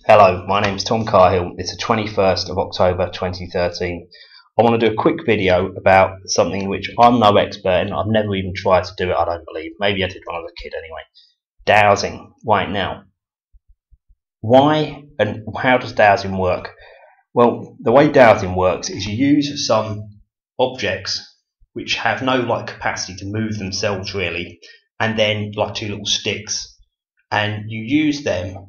Hello, my name is Tom Cahill. It's the 21st of October 2013. I want to do a quick video about something which I'm no expert in. I've never even tried to do it, I don't believe. Maybe I did when I was a kid anyway. Dowsing. Right now. Why and how does dowsing work? Well, the way dowsing works is you use some objects which have no capacity to move themselves really, and then two little sticks, and you use them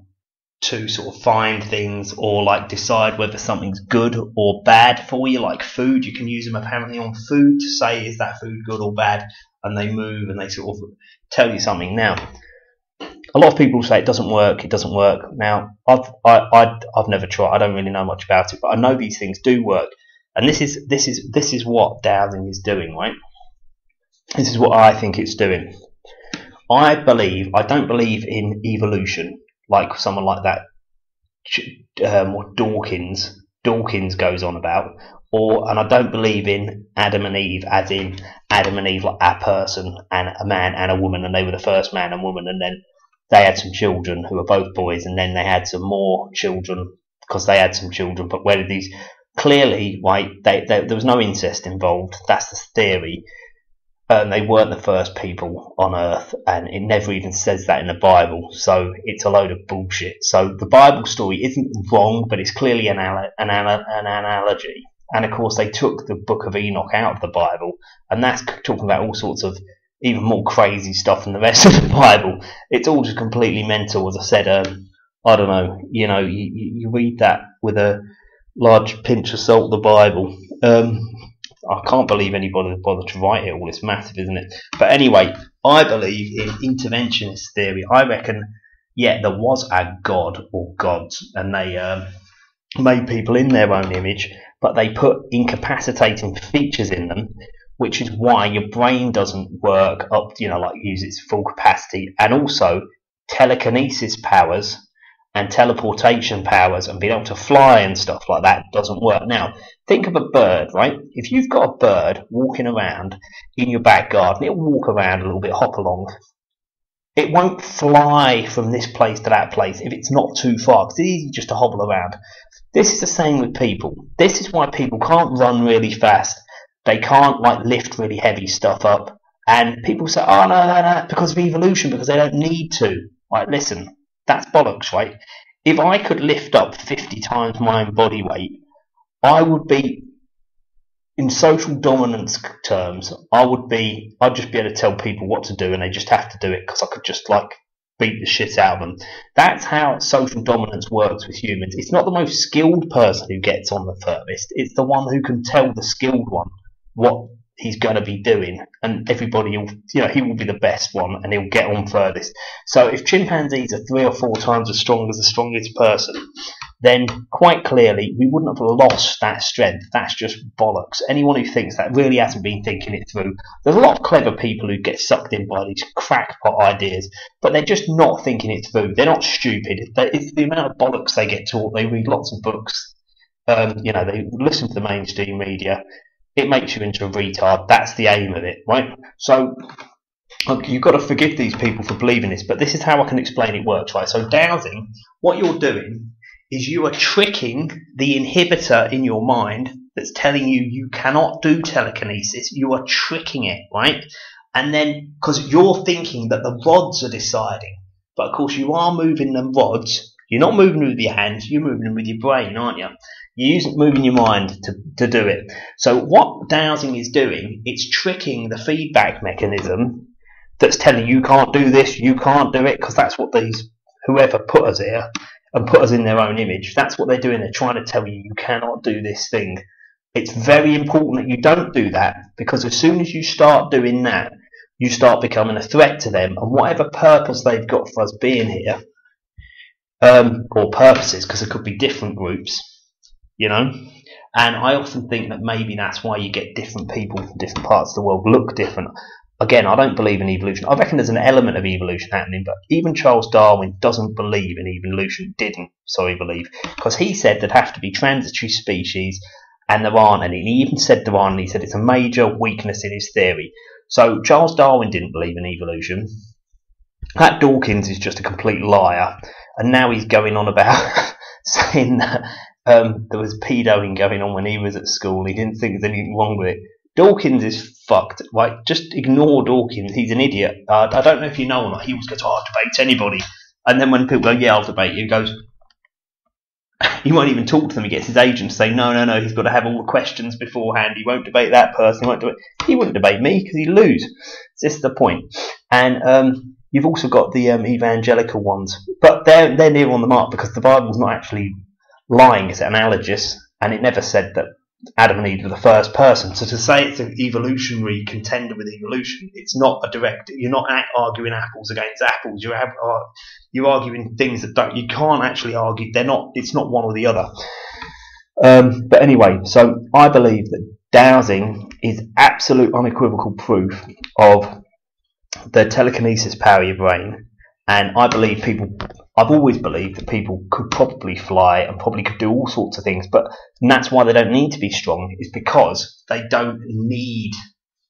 to sort of find things or decide whether something's good or bad for you, like food. You can use them apparently on food to say, is that food good or bad? And they move and they sort of tell you something. Now, a lot of people say it doesn't work. It doesn't work. Now, I've never tried. I don't really know much about it, but I know these things do work. And this is what dowsing is doing, right? This is what I think it's doing. I don't believe in evolution, like someone like that, what Dawkins goes on about, and I don't believe in Adam and Eve, as in Adam and Eve like a person and a man and a woman, and they were the first man and woman, and then they had some children who were both boys, and then they had some more children because they had some children. But where did these? Clearly, there was no incest involved. That's the theory. They weren't the first people on Earth, and it never even says that in the Bible, so it's a load of bullshit. So the Bible story isn't wrong, but it's clearly an analogy. And of course, they took the Book of Enoch out of the Bible, and that's talking about all sorts of even more crazy stuff than the rest of the Bible. It's all just completely mental. As I said, I don't know, you read that with a large pinch of salt, the Bible. I can't believe anybody would bother to write it all. It's massive, isn't it? But anyway, I believe in interventionist theory. I reckon, there was a god or gods, and they made people in their own image, but they put incapacitating features in them, which is why your brain doesn't work up, use its full capacity, and also telekinesis powers and teleportation powers and being able to fly and stuff like that doesn't work. Now, think of a bird, right? If you've got a bird walking around in your back garden, it'll walk around a little bit, hop along. It won't fly from this place to that place if it's not too far, because it's easy just to hobble around. This is the same with people. This is why people can't run really fast. They can't lift really heavy stuff up. And people say, oh, no, because of evolution, because they don't need to. Right, listen. That's bollocks, right? If I could lift up 50 times my own body weight, I would be, in social dominance terms, I'd just be able to tell people what to do, and they just have to do it because I could just beat the shit out of them. That's how social dominance works with humans. It's not the most skilled person who gets on the furthest. It's the one who can tell the skilled one what he's going to be doing, and everybody will, he will be the best one and he'll get on furthest. So if chimpanzees are 3 or 4 times as strong as the strongest person, then quite clearly we wouldn't have lost that strength. That's just bollocks. Anyone who thinks that really hasn't been thinking it through. There's a lot of clever people who get sucked in by these crackpot ideas, but they're just not thinking it through. They're not stupid. It's the amount of bollocks they get taught. They read lots of books. They listen to the mainstream media. It makes you into a retard. That's the aim of it, right? So you've got to forgive these people for believing this, but this is how I can explain it works, right? So dowsing, what you're doing is you are tricking the inhibitor in your mind that's telling you cannot do telekinesis. You are tricking it, right? And then, because you're thinking that the rods are deciding, but of course you are moving the rods. You're not moving with your hands, you're moving them with your brain, aren't you? You're moving your mind to do it. So what dowsing is doing, it's tricking the feedback mechanism that's telling you can't do this, you can't do it, because that's what whoever put us here and put us in their own image, that's what they're doing. They're trying to tell you cannot do this thing. It's very important that you don't do that, because as soon as you start doing that, you start becoming a threat to them, and whatever purpose they've got for us being here, or purposes, because there could be different groups, and I often think that maybe that's why you get different people from different parts of the world look different. Again, I don't believe in evolution. I reckon there's an element of evolution happening, but even Charles Darwin doesn't believe in evolution, believe, because he said there'd have to be transitory species, and there aren't any. And he even said there aren't, and he said it's a major weakness in his theory. So Charles Darwin didn't believe in evolution. That Dawkins is just a complete liar, and now he's going on about saying that there was pedoing going on when he was at school. He didn't think there's anything wrong with it. Dawkins is fucked. Like, just ignore Dawkins. He's an idiot. I don't know if you know or not. He always goes, "Oh, I'll debate anybody." And then when people go, "Yeah, I'll debate you," he goes, he won't even talk to them. He gets his agent to say, no, he's got to have all the questions beforehand. He won't debate that person. He wouldn't debate me because he'd lose. This is the point. And you've also got the evangelical ones. But they're near on the mark because the Bible's not actually lying. It's analogous. And it never said that Adam and Eve were the first person. So to say it's an evolutionary contender with evolution, it's not a direct. You're not arguing apples against apples. You're arguing things that you can't actually argue. They're not. It's not one or the other. But anyway, so I believe that dowsing is absolute unequivocal proof of the telekinesis power of your brain. And I believe I've always believed that people could probably fly and probably could do all sorts of things, and that's why they don't need to be strong, is because they don't need,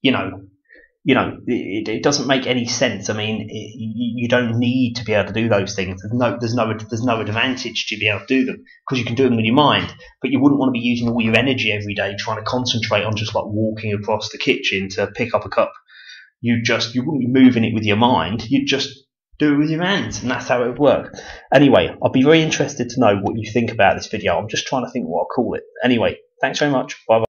it doesn't make any sense. I mean, you don't need to be able to do those things. There's no advantage to be able to do them because you can do them with your mind, but you wouldn't want to be using all your energy every day trying to concentrate on just like walking across the kitchen to pick up a cup. You wouldn't be moving it with your mind. You'd just do it with your hands, and that's how it would work. Anyway, I'll be very interested to know what you think about this video. I'm just trying to think what I'll call it. Anyway, thanks very much. Bye bye.